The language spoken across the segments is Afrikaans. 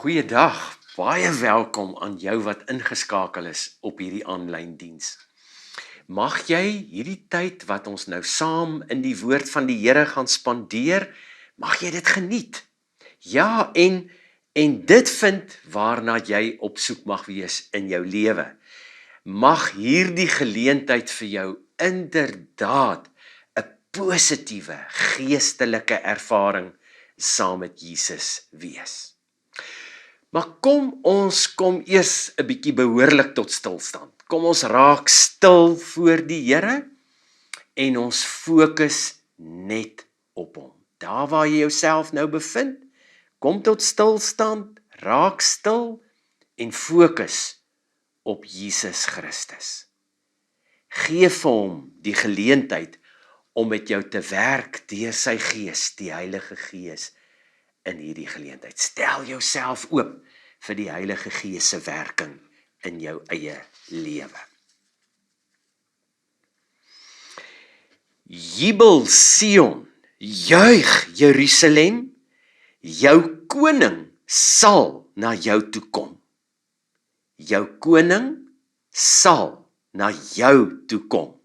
Goeiedag, baie welkom aan jou wat ingeskakel is op hierdie aanlyn diens. Mag jy hierdie tyd wat ons nou saam in die woord van die Here gaan spandeer, mag jy dit geniet. Ja, en dit vind waarna jy op soek mag wees in jou lewe. Mag hierdie geleentheid vir jou inderdaad 'n positiewe geestelike ervaring saam met Jesus wees. Maar kom eers 'n bietjie behoorlik tot stilstand. Kom ons raak stil voor die Here en ons fokus net op hom. Daar waar jy jouself nou bevind, kom tot stilstand, raak stil en fokus op Jesus Christus. Geef vir hom die geleentheid om met jou te werk deur sy Gees, die Heilige Gees, in hierdie geleentheid. Stel jouself oop vir die Heilige Gees se werking in jou eie lewe. Jubel Sion, juig Jerusalem, jou koning sal na jou toe kom. Jou koning sal na jou toe kom.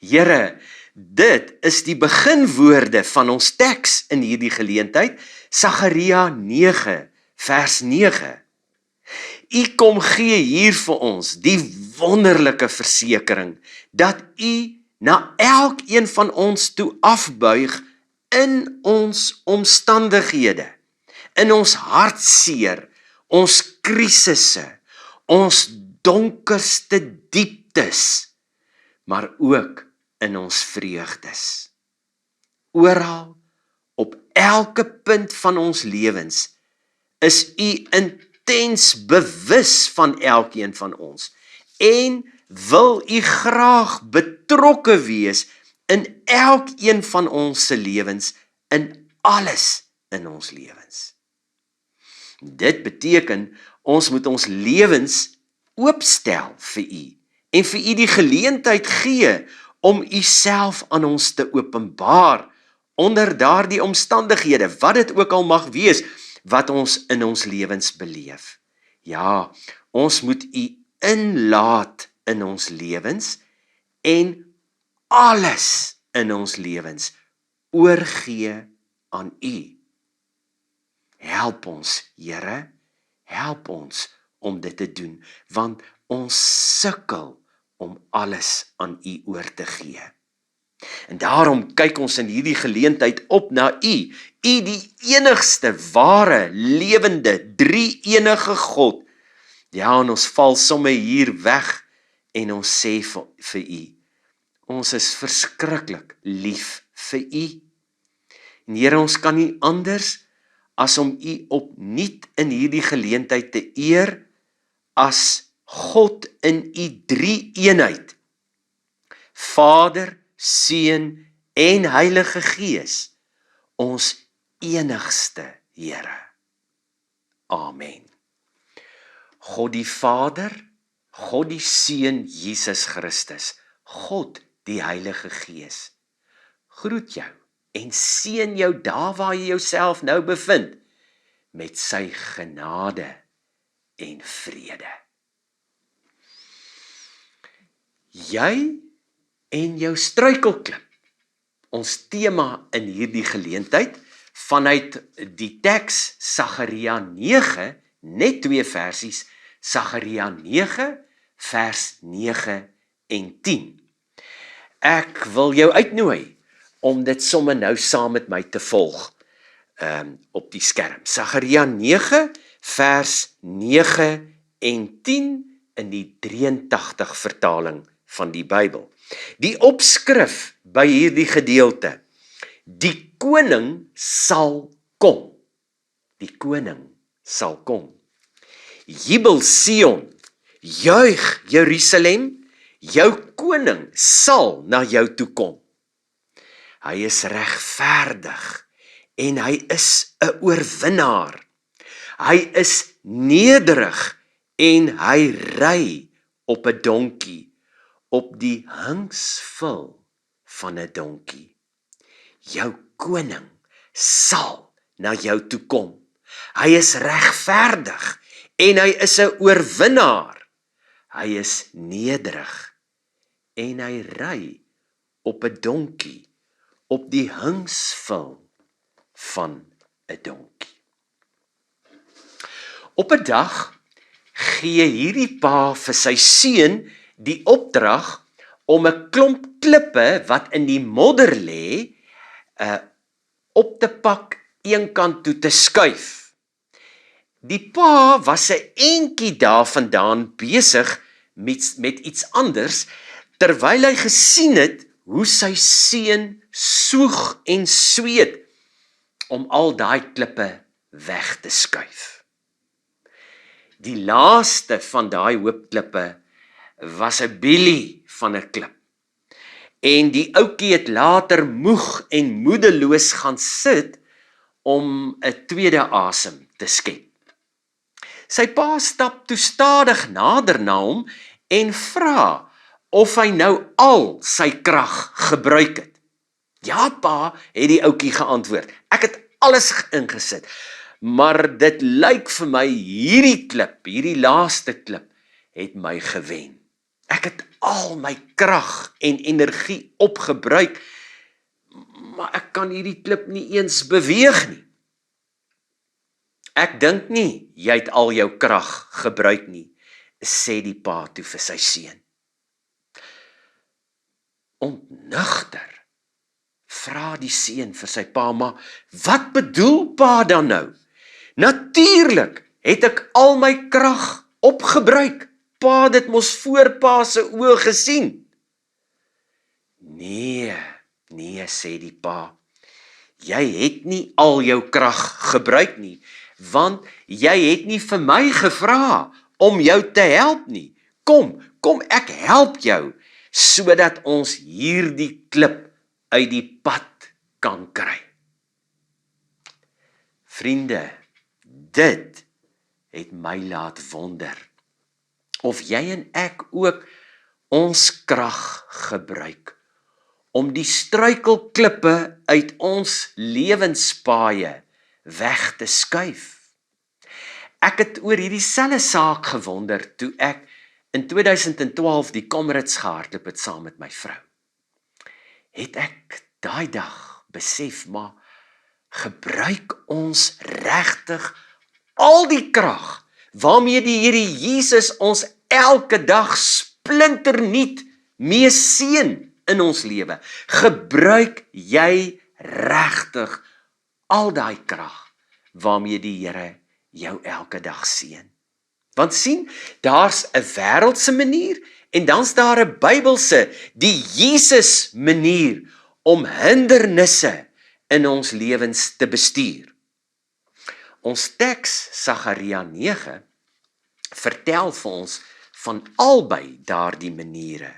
Here, dit is die beginwoorde van ons teks in hierdie geleentheid, Sagaria 9, vers 9. U kom gee hier vir ons die wonderlike versekering, dat u na elkeen van ons toe afbuig in ons omstandighede, in ons hartseer, ons krisisse, ons donkerste dieptes, maar ook in ons vreugdes. Oral, op elke punt van ons lewens, is u intens bewus van elkeen van ons, en wil u graag betrokke wees in elkeen van ons se lewens, in alles in ons lewens. Dit beteken, ons moet ons lewens oopstel vir u, en vir u die geleentheid gee, om u self aan ons te openbaar, onder daardie omstandighede, wat dit ook al mag wees, wat ons in ons lewens beleef. Ja, ons moet u inlaat in ons lewens, en alles in ons lewens oorgee aan u. Help ons, Here, help ons om dit te doen, want ons sukkel om alles aan u oor te gee. En daarom kyk ons in hierdie geleentheid op na u die enigste, ware, lewende, drie-enige God. Ja, en ons val somme hier weg, en ons sê vir u, ons is verskriklik lief vir u. En Here, ons kan nie anders as om u opnuut in hierdie geleentheid te eer, as God in u drie-eenheid, Vader, Seun en Heilige Gees, ons enigste Here. Amen. God die Vader, God die Seun Jesus Christus, God die Heilige Gees, groet jou en seën jou daar waar jy jouself nou bevind, met sy genade en vrede. Jy en jou struikelklip, ons tema in hierdie geleentheid, vanuit die teks Sagaria 9, net 2 versies, Sagaria 9, vers 9 en 10. Ek wil jou uitnooi om dit sommer nou saam met my te volg op die skerm. Sagaria 9, vers 9 en 10 in die 83 vertaling van die Bybel. Die opskrif by hierdie gedeelte: die koning sal kom. Die koning sal kom. Jubel Sion, juig Jerusalem, jou koning sal na jou toe kom. Hy is regverdig en hy is 'n oorwinnaar. Hy is nederig en hy ry op 'n donkie, op die hingsvul van 'n donkie. Jou koning sal na jou toe kom. Hy is regverdig en hy is 'n oorwinnaar. Hy is nederig en hy ry op 'n donkie, op die hingsvul van 'n donkie. Op 'n dag gee hierdie pa vir sy seun die opdrag om 'n klomp klippe wat in die modder lê, op te pak een kant toe te skuif. Die pa was 'n entjie daarvandaan besig met iets anders, terwyl hy gesien het hoe sy seun soeg en sweet om al daai klippe weg te skuif. Die laaste van daai hoop klippe was 'n bielie van 'n klip. En die ouetjie het later moeg en moedeloos gaan sit om 'n tweede asem te skep. Sy pa stap toe stadig nader na hom en vra of hy nou al sy krag gebruik het. Ja pa, het die ouetjie geantwoord. Ek het alles ingesit. Maar dit lyk vir my hierdie laaste klip het my gewen. Ek het al my krag en energie opgebruik, maar ek kan hierdie klip nie eens beweeg nie. Ek dink nie jy het al jou krag gebruik nie, sê die pa toe vir sy seun. Ontnugter vra die seun vir sy pa, maar wat bedoel pa dan nou? Natuurlik het ek al my krag opgebruik. Pa dit mos voor pa se oë gesien. Nee, sê die pa. Jy het nie al jou krag gebruik nie, want jy het nie vir my gevra om jou te help nie. Kom ek help jou, sodat ons hierdie klip uit die pad kan kry. Vriende, dit het my laat wonder of jy en ek ook ons krag gebruik om die struikelklippe uit ons lewenspaaie weg te skuif. Ek het oor hierdie selfe saak gewonder toe ek in 2012 die Comrades gehardloop het saam met my vrou. Het ek daai dag besef, maar gebruik ons regtig al die krag waarmee die Here Jesus ons elke dag splinternuut mee seën in ons lewe? Gebruik jy regtig al daai krag waarmee die Here jou elke dag seën? Want sien, daar's 'n wêreldse manier en dan's daar 'n Bybelse, die Jesus manier om hindernisse in ons lewens te bestuur. Ons teks Sagaria 9 vertel vir ons van albei daardie maniere.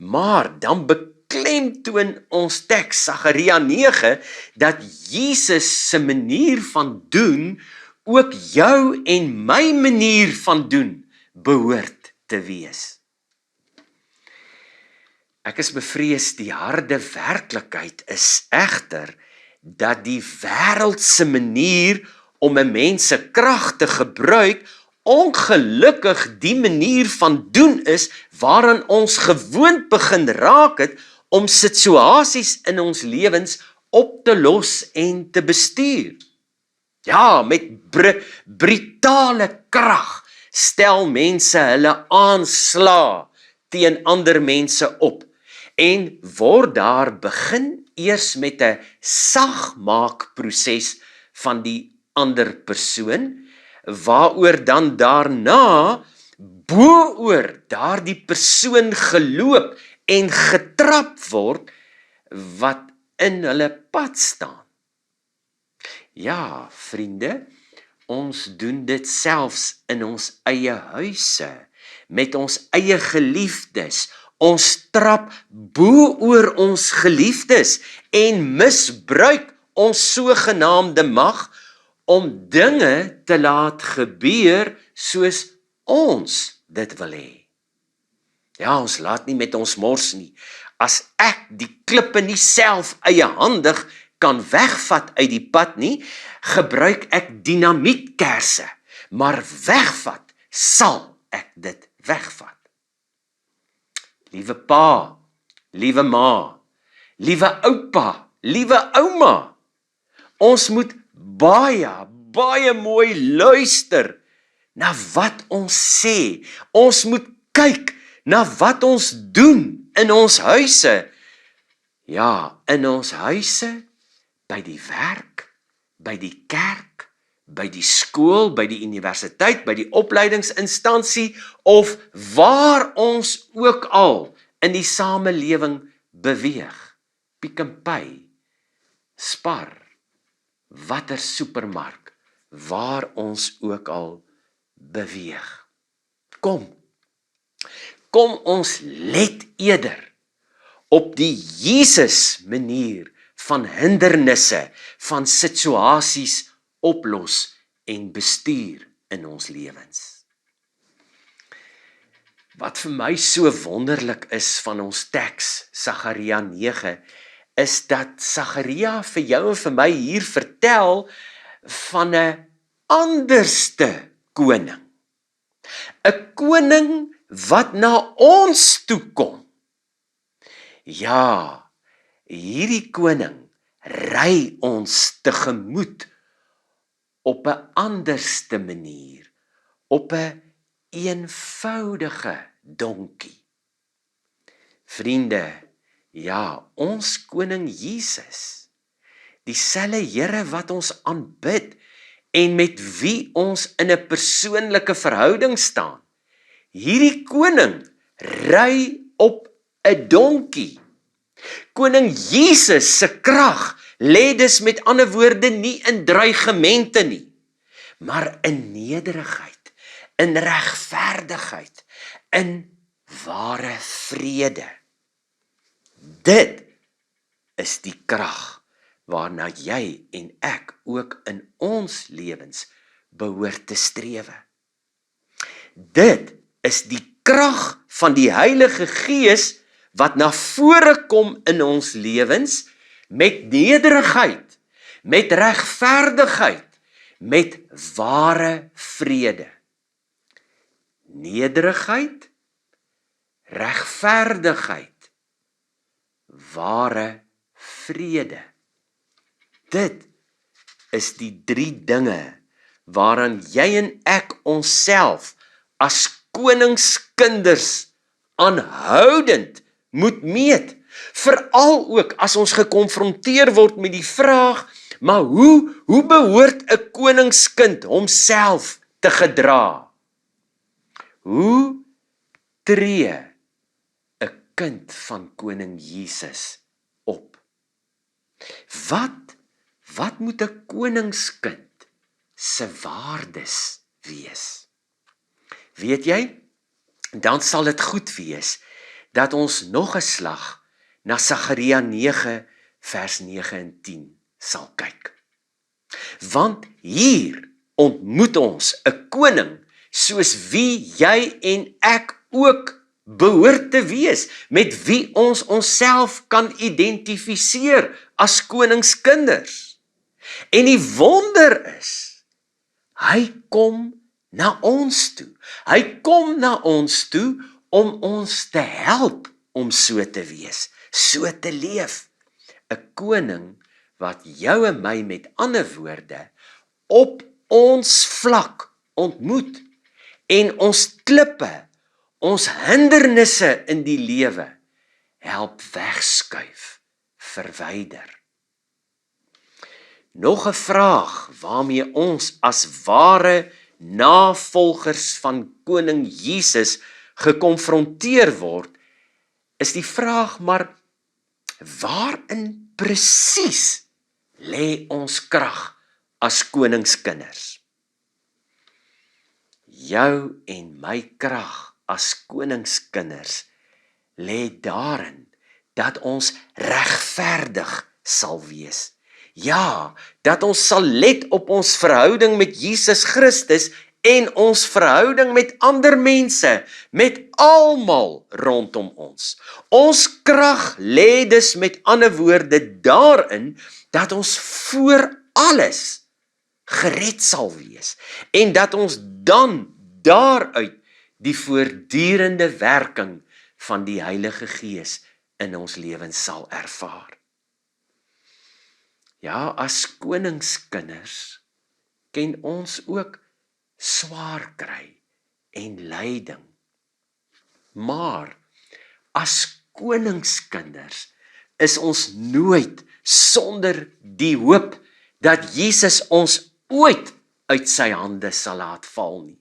Maar dan beklemtoon ons teks Sagaria 9 dat Jesus se manier van doen ook jou en my manier van doen behoort te wees. Ek is bevrees die harde werklikheid is egter dat die wêreldse manier om 'n mens se krag te gebruik ongelukkig die manier van doen is waaraan ons gewoond begin raak het om situasies in ons lewens op te los en te bestuur. Ja, met brutale krag stel mense hulle aanslae teen ander mense op en word daar begin eers met 'n sagmaakproses van die ander persoon, waaroor dan daarna bo-oor daardie persoon geloop en getrap word wat in hulle pad staan. Ja, vriende, ons doen dit selfs in ons eie huise, met ons eie geliefdes. Ons trap bo-oor ons geliefdes en misbruik ons sogenaamde mag om dinge te laat gebeur soos ons dit wil hê. Ja, ons laat nie met ons mors nie. As ek die klippe nie self eiehandig kan wegvat uit die pad nie, gebruik ek dinamietkersse, maar wegvat sal ek dit wegvat. Liewe pa, liewe ma, liewe oupa, liewe ouma, ons moet baie mooi luister na wat ons sê. Ons moet kyk na wat ons doen in ons huise. Ja, in ons huise, by die werk, by die kerk, by die skool, by die universiteit, by die opleidingsinstansie of waar ons ook al in die samelewing beweeg. Pick n Pay, Spar, watter supermark, waar ons ook al beweeg. Kom ons let eerder op die Jesus manier van hindernisse, van situasies oplos en bestuur in ons lewens. Wat vir my so wonderlik is van ons teks, Sagaria 9, is dat Sagaria vir jou en vir my hier vertel van 'n anderste koning. 'n Koning wat na ons toe kom. Ja, hierdie koning ry ons tegemoet op 'n anderste manier, op 'n eenvoudige donkie. Vriende, ja, ons koning Jesus, dieselfde Here wat ons aanbid en met wie ons in 'n persoonlike verhouding staan. Hierdie koning ry op 'n donkie. Koning Jesus se krag lê dus met ander woorde nie in dreigemente nie, maar in nederigheid, in regverdigheid, in ware vrede. Dit is die krag waarna jy en ek ook in ons lewens behoort te strewe. Dit is die krag van die Heilige Gees wat na vore kom in ons lewens met nederigheid, met regverdigheid, met ware vrede. Nederigheid, regverdigheid, ware vrede. Dit is die 3 dinge waaraan jy en ek onsself as koningskinders aanhoudend moet meet. Veral ook as ons gekonfronteer word met die vraag, maar hoe behoort 'n koningskind homself te gedra? Hoe tree 'n kind van koning Jesus op? Wat moet 'n koningskind se waardes wees? Weet jy, dan sal dit goed wees dat ons nog 'n slag na Sagaria 9 vers 9 en 10 sal kyk. Want hier ontmoet ons 'n koning soos wie jy en ek ook behoort te wees, met wie ons onsself kan identifiseer as koningskinders. En die wonder is, hy kom na ons toe. Hy kom na ons toe om ons te help om so te wees, so te leef. 'n Koning wat jou en my met ander woorde op ons vlak ontmoet en ons klippe, ons hindernisse in die lewe help wegskuif, verwyder. Nog 'n vraag waarmee ons as ware navolgers van koning Jesus gekonfronteer word, is die vraag, maar waarin presies lê ons krag as koningskinders? Jou en my krag as koningskinders lê daarin dat ons regverdig sal wees. Ja, dat ons sal let op ons verhouding met Jesus Christus en ons verhouding met ander mense, met almal rondom ons. Ons krag lê dus met ander woorde daarin dat ons voor alles gered sal wees en dat ons dan daaruit die voortdurende werking van die Heilige Gees in ons lewens sal ervaar. Ja, as koningskinders ken ons ook swaar kry en lyding. Maar as koningskinders is ons nooit sonder die hoop dat Jesus ons ooit uit sy hande sal laat val nie.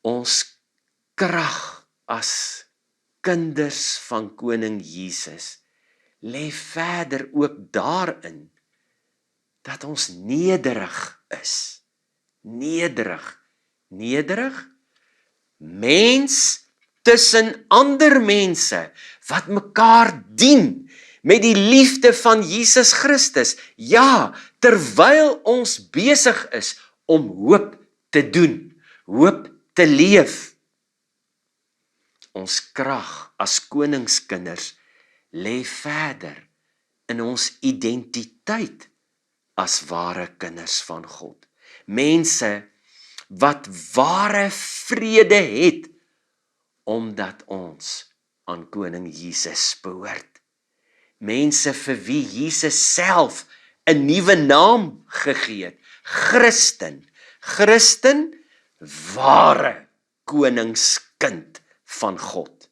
Ons krag as kinders van koning Jesus lê verder ook daarin dat ons nederig is. Nederig. Mens tussen ander mense wat mekaar dien met die liefde van Jesus Christus. Ja, terwyl ons besig is om hoop te doen, hoop te leef. Ons krag as koningskinders lê verder in ons identiteit as ware kinders van God. Mense wat ware vrede het, omdat ons aan koning Jesus behoort. Mense vir wie Jesus self 'n nuwe naam gegee het, Christen. Christen, ware koningskind van God.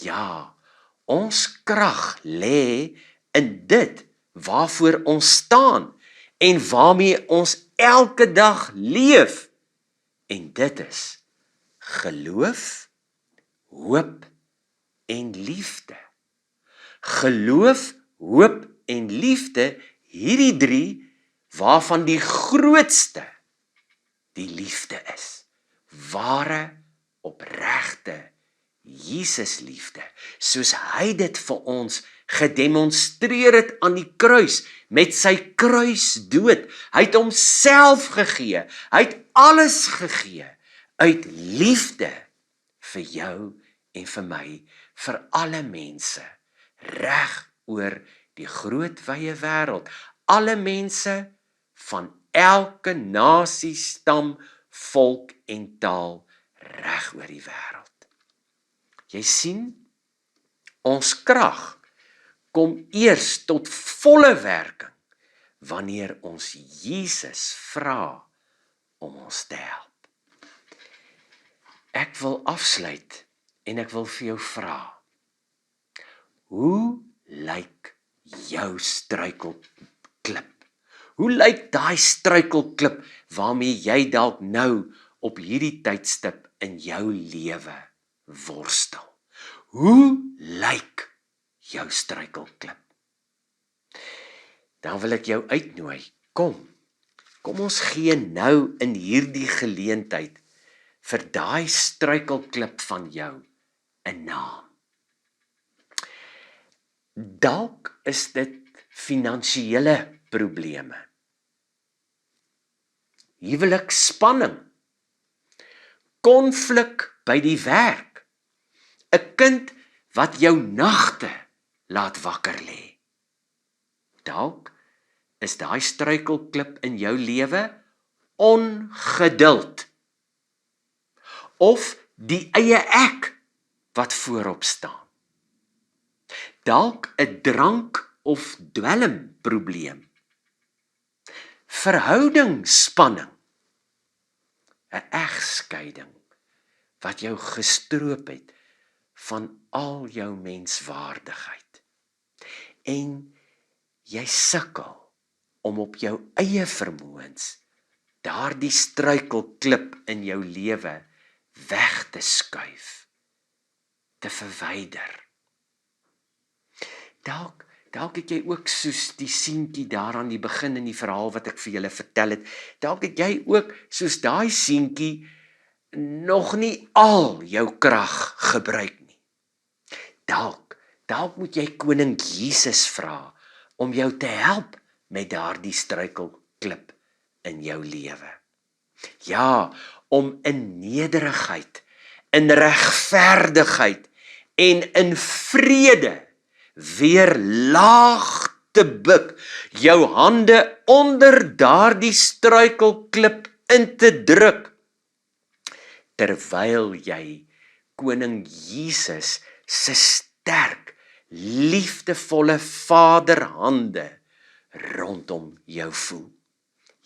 Ja, ons krag lê in dit waarvoor ons staan en waarmee ons elke dag leef. En dit is geloof, hoop en liefde. Geloof, hoop en liefde, hierdie drie waarvan die grootste die liefde is. Ware, opregte Jesus liefde, soos hy dit vir ons gedemonstreer het aan die kruis, met sy kruisdood. Hy het homself gegee, hy het alles gegee, uit liefde vir jou en vir my, vir alle mense, reg oor die groot wye wêreld, alle mense van elke nasie, stam, volk en taal, reg oor die wêreld. Jy sien, ons krag kom eers tot volle werking wanneer ons Jesus vra om ons te help. Ek wil afsluit en ek wil vir jou vra, hoe lyk jou struikelklip? Hoe lyk daai struikelklip waarmee jy dalk nou op hierdie tydstip in jou lewe worstel? Hoe lyk jou struikelklip? Dan wil ek jou uitnooi, kom ons gee nou in hierdie geleentheid vir daai struikelklip van jou 'n naam. Dalk is dit finansiële probleme, huweliksspanning, konflik by die werk, 'n kind wat jou nagte laat wakker lê. Dalk is daai struikelklip in jou lewe ongeduld, of die eie ek wat voorop staan. Dalk 'n drank of dwelmprobleem, verhoudingsspanning, 'n egskeiding wat jou gestroop het van al jou menswaardigheid. En jy sukkel om op jou eie vermoëns daardie struikelklip in jou lewe weg te skuif, te verwyder. Dalk het jy ook soos die seentjie daar aan die begin in die verhaal wat ek vir julle vertel het, dalk het jy ook soos daai seentjie nog nie al jou krag gebruik nie. Dalk moet jy koning Jesus vra om jou te help met daardie struikelklip in jou lewe. Ja, om in nederigheid, in regverdigheid en in vrede weer laag te buk, jou hande onder daardie struikelklip in te druk, terwyl jy koning Jesus se sterk, liefdevolle vaderhande rondom jou voel.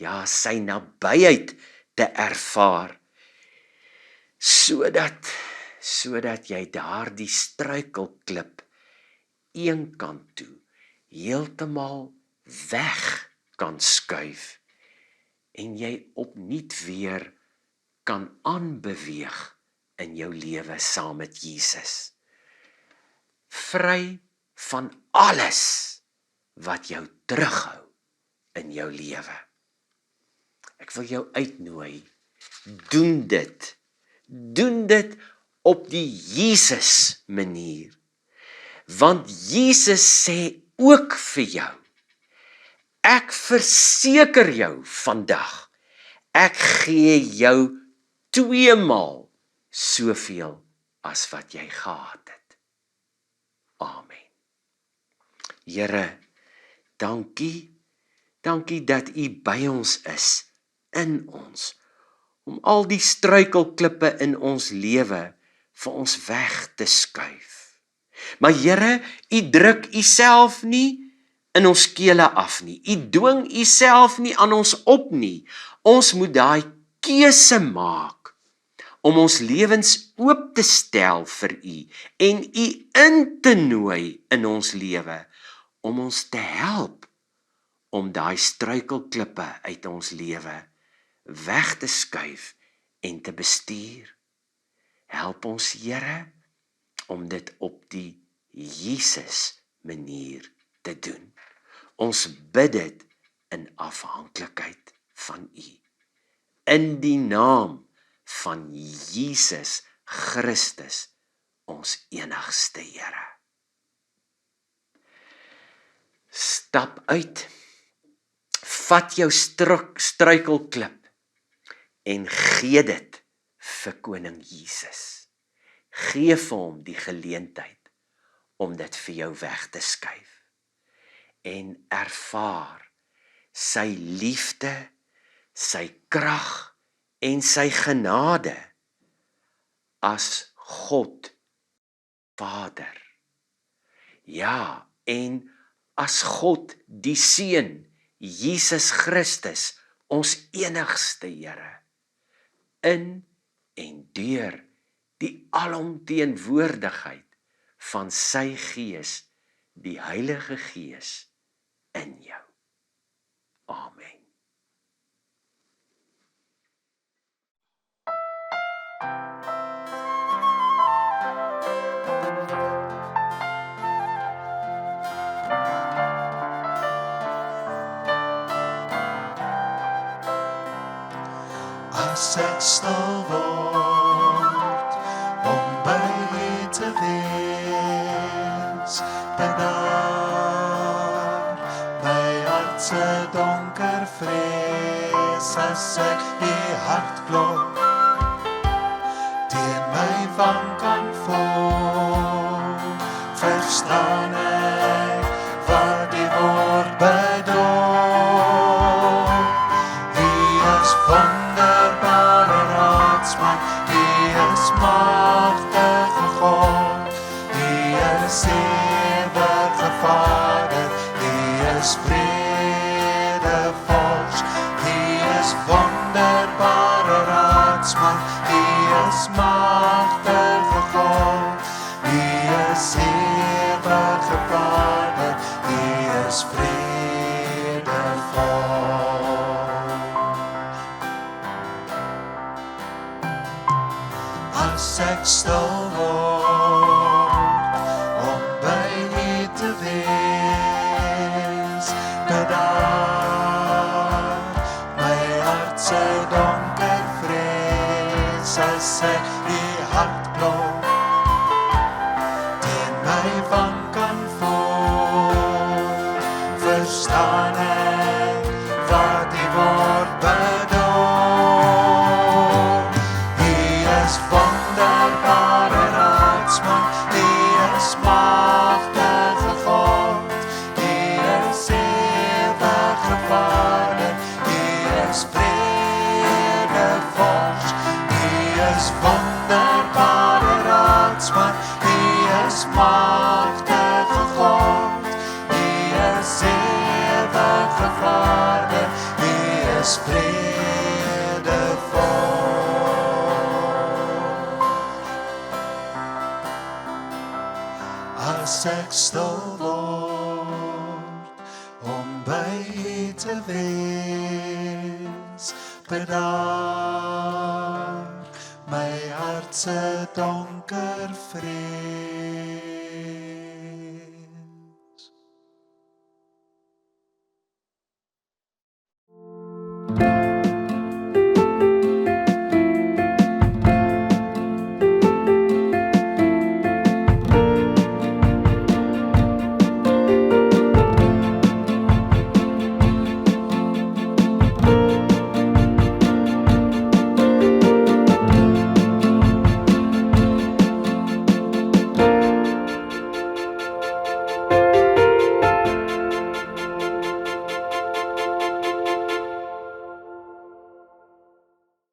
Ja, sy nabyheid te ervaar, sodat jy daardie struikelklip eenkant toe heeltemal weg kan skuif en jy opnuut weer kan aanbeweeg in jou lewe saam met Jesus. Vry van alles wat jou terughou in jou lewe. Ek wil jou uitnooi, doen dit op die Jesus manier. Want Jesus sê ook vir jou, ek verseker jou vandag, ek gee jou 2 maal soveel as wat jy gehad het. Amen. Here, dankie dat U by ons is, in ons, om al die struikelklippe in ons lewe vir ons weg te skuif. Maar Here, U druk U self nie in ons kele af nie. U dwing U self nie aan ons op nie. Ons moet daai keuse maak om ons lewens oop te stel vir U en U in te nooi in ons lewe om ons te help om daai struikelklippe uit ons lewe weg te skuif en te bestuur. Help ons, Here, om dit op die Jesus manier te doen. Ons bid dit in afhanklikheid van U. In die naam van Jesus Christus, ons enigste Here. Stap uit, vat jou struikelklip en gee dit vir koning Jesus. Gee vir hom die geleentheid om dit vir jou weg te skuif. En ervaar sy liefde, sy krag en sy genade as God Vader. Ja, en as God die Seun, Jesus Christus, ons enigste Here, in en deur die alomteenwoordigheid van sy Gees, die Heilige Gees in jou. Amen. As ek stil word om by U te wees, bedaar my hart se donker vrees, as ek U hart klop teen my wang kan voel, verstaan ek wat die woord bedoel. U is wonderbare raadsman, U is magtige God, U is ewige Vader, U is vredevors, U is wonderbare raadsman, U is magtige God, U is ewige Vader, U is vredevors. As ek stil word om by U te wees, bedaar my hart se donker vrees, as ek U hart klop teen my wang kan voel, verstaan ek wat die woord bedoel. U is wonderbare raadsman, U is magtige God, U is is vrede vol. As ek stil word om by U te wees, bedaar my hart se donker vrees.